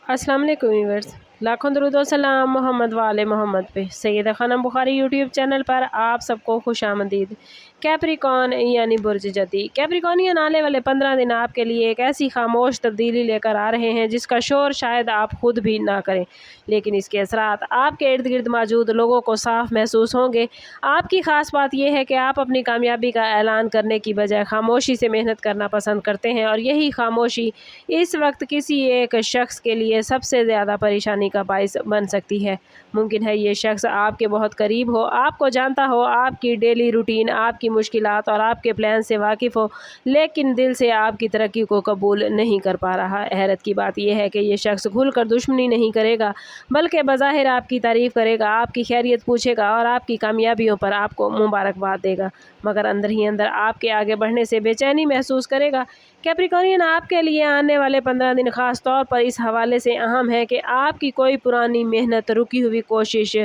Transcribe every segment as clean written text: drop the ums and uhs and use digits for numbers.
अस्सलाम वालेकुम व्यूअर्स, लाखों दरूद व सलाम मोहम्मद वाले मोहम्मद पे। सैयदा खानम बुखारी यूट्यूब चैनल पर आप सबको खुश आमदीद। कैप्रिकॉन यानी बुर्ज जदी। कैप्रिकॉनियन आने वाले 15 दिन आपके लिए एक ऐसी खामोश तब्दीली लेकर आ रहे हैं जिसका शोर शायद आप खुद भी ना करें, लेकिन इसके असरात आपके इर्द गिर्द मौजूद लोगों को साफ महसूस होंगे। आपकी ख़ास बात यह है कि आप अपनी कामयाबी का ऐलान करने की बजाय खामोशी से मेहनत करना पसंद करते हैं, और यही खामोशी इस वक्त किसी एक शख्स के लिए सबसे ज़्यादा परेशानी का बाइस बन सकती है। मुमकिन है ये शख्स आपके बहुत करीब हो, आपको जानता हो, आपकी डेली रूटीन, आपकी मुश्किलात और आपके प्लान से वाकिफ़ हो, लेकिन दिल से आपकी तरक्की को कबूल नहीं कर पा रहा। हैरत की बात यह है कि ये शख्स खुल कर दुश्मनी नहीं करेगा, बल्कि बज़ाहिर आपकी तारीफ़ करेगा, आपकी खैरियत पूछेगा और आपकी कामयाबियों पर आपको मुबारकबाद देगा, मगर अंदर ही अंदर आपके आगे बढ़ने से बेचैनी महसूस करेगा। कैप्रिकॉनियन आपके लिए आने वाले 15 दिन ख़ास तौर पर इस हवाले से अहम है कि आपकी कोई पुरानी मेहनत, रुकी हुई कोशिश,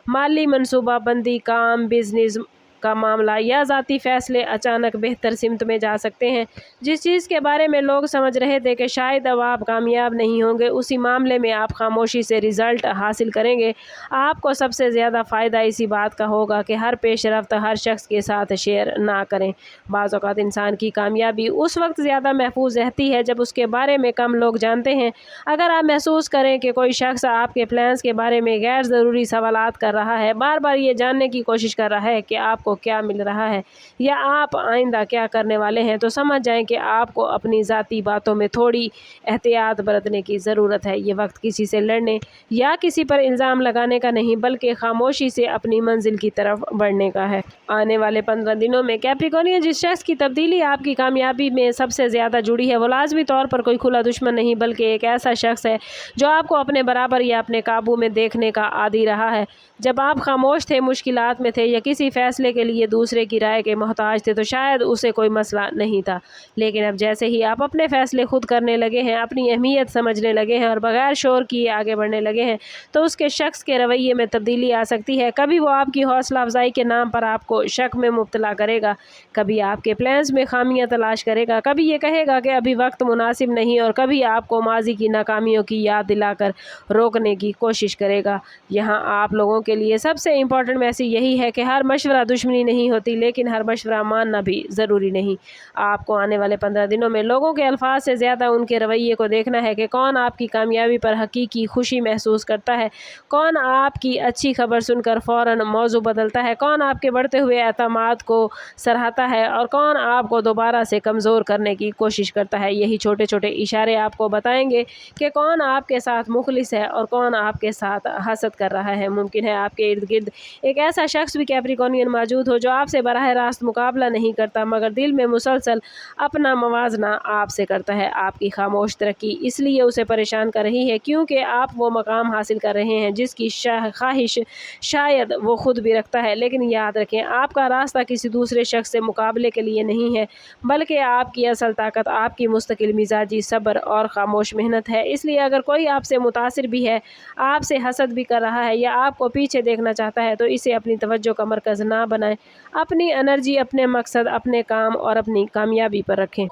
माली मनसूबाबंदी, काम, बिजनेस का मामला या ज़ाती फ़ैसले अचानक बेहतर सिमत में जा सकते हैं। जिस चीज़ के बारे में लोग समझ रहे थे कि शायद अब आप कामयाब नहीं होंगे, उसी मामले में आप खामोशी से रिज़ल्ट हासिल करेंगे। आपको सबसे ज़्यादा फ़ायदा इसी बात का होगा कि हर पेशरफ्त हर शख्स के साथ शेयर ना करें। बाज़ औक़ात इंसान की कामयाबी उस वक्त ज़्यादा महफूज रहती है जब उसके बारे में कम लोग जानते हैं। अगर आप महसूस करें कि कोई शख्स आपके प्लान्स के बारे में गैर ज़रूरी सवालात कर रहा है, बार बार ये जानने की कोशिश कर रहा है कि आपको क्या मिल रहा है या आप आइंदा क्या करने वाले हैं, तो समझ जाएं कि आपको अपनी ज़ाती बातों में थोड़ी एहतियात बरतने की ज़रूरत है। ये वक्त किसी से लड़ने या किसी पर इल्ज़ाम लगाने का नहीं, बल्कि खामोशी से अपनी मंजिल की तरफ बढ़ने का है। आने वाले 15 दिनों में कैप्रिकॉनियन जिस शख्स की तब्दीली आपकी कामयाबी में सबसे ज़्यादा जुड़ी है, वो लाजमी तौर पर कोई खुला दुश्मन नहीं, बल्कि एक ऐसा शख्स है जो आपको अपने बराबर या अपने काबू में देखने का आदी रहा है। जब आप खामोश थे, मुश्किलात में थे या किसी फ़ैसले के लिए दूसरे की राय के मोहताज थे, तो शायद उसे कोई मसला नहीं था, लेकिन अब जैसे ही आप अपने फ़ैसले खुद करने लगे हैं, अपनी अहमियत समझने लगे हैं और बग़ैर शोर किए आगे बढ़ने लगे हैं, तो उसके शख्स के रवैये में तब्दीली आ सकती है। कभी वो आपकी हौसला अफजाई के नाम पर आपको शक में मुब्तला करेगा, कभी आपके प्लान्स में खामियां तलाश करेगा, कभी ये कहेगा कि अभी वक्त मुनासिब नहीं, और कभी आपको माजी की नाकामियों की याद दिलाकर रोकने की कोशिश करेगा। यहाँ आप लोगों के लिए सबसे इम्पोर्टेंट मैसेज यही है कि हर मशवरा दुश्मनी नहीं होती, लेकिन हर मशवरा मानना भी ज़रूरी नहीं। आपको आने वाले 15 दिनों में लोगों के अल्फाज से ज़्यादा उनके रवैये को देखना है कि कौन आपकी कामयाबी पर हकीकी खुशी महसूस करता है, कौन आपकी अच्छी खबर सुनकर फ़ौरन मौजू बदलता है, कौन आपके बढ़ते हुए एतमाद को सराहता है और कौन आपको दोबारा से कमज़ोर करने की कोशिश करता है। यही छोटे छोटे इशारे आपको बताएंगे कि कौन आपके साथ मुखलिस है और कौन आपके साथ हसद कर रहा है। मुमकिन है आपके इर्द गिर्द एक ऐसा शख्स भी कैप्रिकॉनियन मौजूद हो जो आपसे बराह रास्त मुकाबला नहीं करता, मगर दिल में मुसलसल अपना मवाजना आपसे करता है। आपकी खामोश तरक्की इसलिए उसे परेशान कर रही है क्योंकि आप वो मकाम हासिल कर रहे हैं जिसकी ख्वाहिश शायद वो खुद भी रखता है। लेकिन याद रखें, आपका रास्ता किसी दूसरे शख्स से मुकाबले के लिए नहीं है, बल्कि आपकी असल ताकत आपकी मुस्तकिल मिजाजी, सब्र और खामोश मेहनत है। इसलिए अगर कोई आपसे मुतासिर भी है, आपसे हसद भी कर रहा है या आपको पीछे देखना चाहता है, तो इसे अपनी तवज्जो का मरकज़ ना बनाएं। अपनी एनर्जी अपने मकसद, अपने काम और अपनी कामयाबी पर रखें।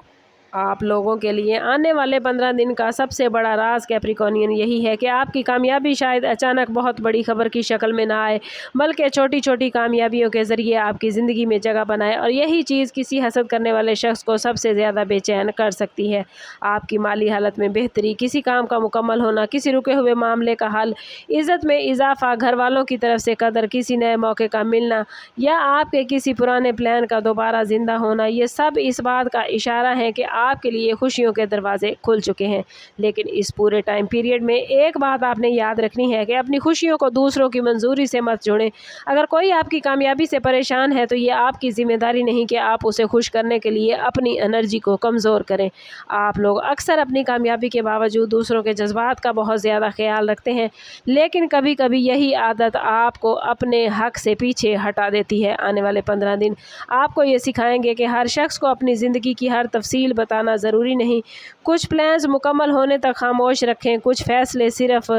आप लोगों के लिए आने वाले 15 दिन का सबसे बड़ा राज कैप्रिकॉनियन यही है कि आपकी कामयाबी शायद अचानक बहुत बड़ी खबर की शक्ल में ना आए, बल्कि छोटी छोटी कामयाबियों के ज़रिए आपकी ज़िंदगी में जगह बनाए, और यही चीज़ किसी हसद करने वाले शख्स को सबसे ज़्यादा बेचैन कर सकती है। आपकी माली हालत में बेहतरी, किसी काम का मुकम्मल होना, किसी रुके हुए मामले का हल, इज़्ज़त में इजाफा, घर वालों की तरफ से कदर, किसी नए मौके का मिलना या आपके किसी पुराने प्लान का दोबारा ज़िंदा होना, ये सब इस बात का इशारा है कि आपके लिए खुशियों के दरवाजे खुल चुके हैं। लेकिन इस पूरे टाइम पीरियड में एक बात आपने याद रखनी है कि अपनी खुशियों को दूसरों की मंजूरी से मत जोड़ें। अगर कोई आपकी कामयाबी से परेशान है, तो ये आपकी जिम्मेदारी नहीं कि आप उसे खुश करने के लिए अपनी एनर्जी को कमज़ोर करें। आप लोग अक्सर अपनी कामयाबी के बावजूद दूसरों के जज्बात का बहुत ज़्यादा ख्याल रखते हैं, लेकिन कभी कभी यही आदत आपको अपने हक से पीछे हटा देती है। आने वाले 15 दिन आपको ये सिखाएंगे कि हर शख्स को अपनी ज़िंदगी की हर तफसील बताना ज़रूरी नहीं। कुछ प्लान्स मुकम्मल होने तक खामोश रखें, कुछ फ़ैसले सिर्फ़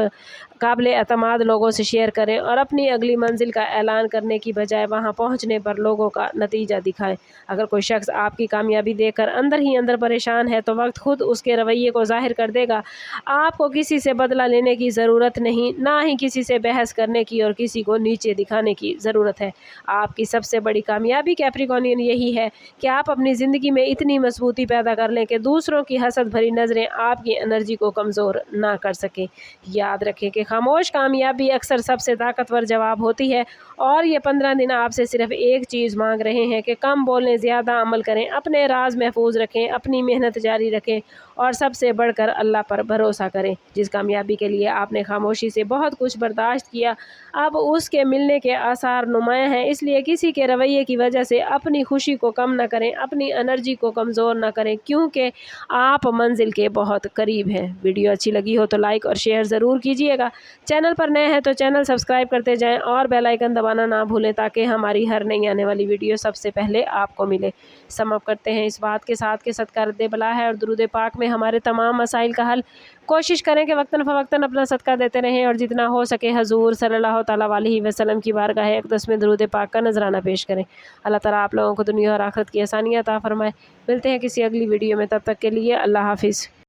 काबिल एतमाद लोगों से शेयर करें और अपनी अगली मंजिल का ऐलान करने की बजाय वहां पहुंचने पर लोगों का नतीजा दिखाएं। अगर कोई शख्स आपकी कामयाबी देखकर अंदर ही अंदर परेशान है तो वक्त खुद उसके रवैये को जाहिर कर देगा। आपको किसी से बदला लेने की ज़रूरत नहीं, ना ही किसी से बहस करने की और किसी को नीचे दिखाने की ज़रूरत है। आपकी सबसे बड़ी कामयाबी कैप्रिकॉर्नियन यही है कि आप अपनी ज़िंदगी में इतनी मजबूती पैदा कर लें कि दूसरों की हसद भरी नज़रें आपकी एनर्जी को कमज़ोर ना कर सकें। याद रखें कि खामोश कामयाबी अक्सर सबसे ताकतवर जवाब होती है और ये 15 दिन आपसे सिर्फ एक चीज़ मांग रहे हैं कि कम बोलें, ज़्यादा अमल करें, अपने राज महफूज रखें, अपनी मेहनत जारी रखें और सबसे बढ़कर अल्लाह पर भरोसा करें। जिस कामयाबी के लिए आपने खामोशी से बहुत कुछ बर्दाश्त किया, अब उसके मिलने के आसार नुमायां हैं। इसलिए किसी के रवैये की वजह से अपनी खुशी को कम ना करें, अपनी एनर्जी को कमज़ोर ना करें, क्योंकि आप मंजिल के बहुत करीब हैं। वीडियो अच्छी लगी हो तो लाइक और शेयर ज़रूर कीजिएगा। चैनल पर नए हैं तो चैनल सब्सक्राइब करते जाएं और बेल आइकन दबाना ना भूलें ताकि हमारी हर नई आने वाली वीडियो सबसे पहले आपको मिले। समाप्त करते हैं इस बात के साथ कि सदका रद्द बला है और दुरूद पाक में हमारे तमाम मसाइल का हल। कोशिश करें कि वक्तन फ़वक्तन अपना सदका देते रहें और जितना हो सके हजूर सल्लल्लाहु तआला अलैहि वसल्लम की बारगाह अक़दस में दुरूद पाक का नजराना पेश करें। अल्लाह ताला आप लोगों को दुनिया और आखिरत की आसानियाँ अता फरमाए। मिलते हैं किसी अगली वीडियो में, तब तक के लिए अल्लाह हाफिज़।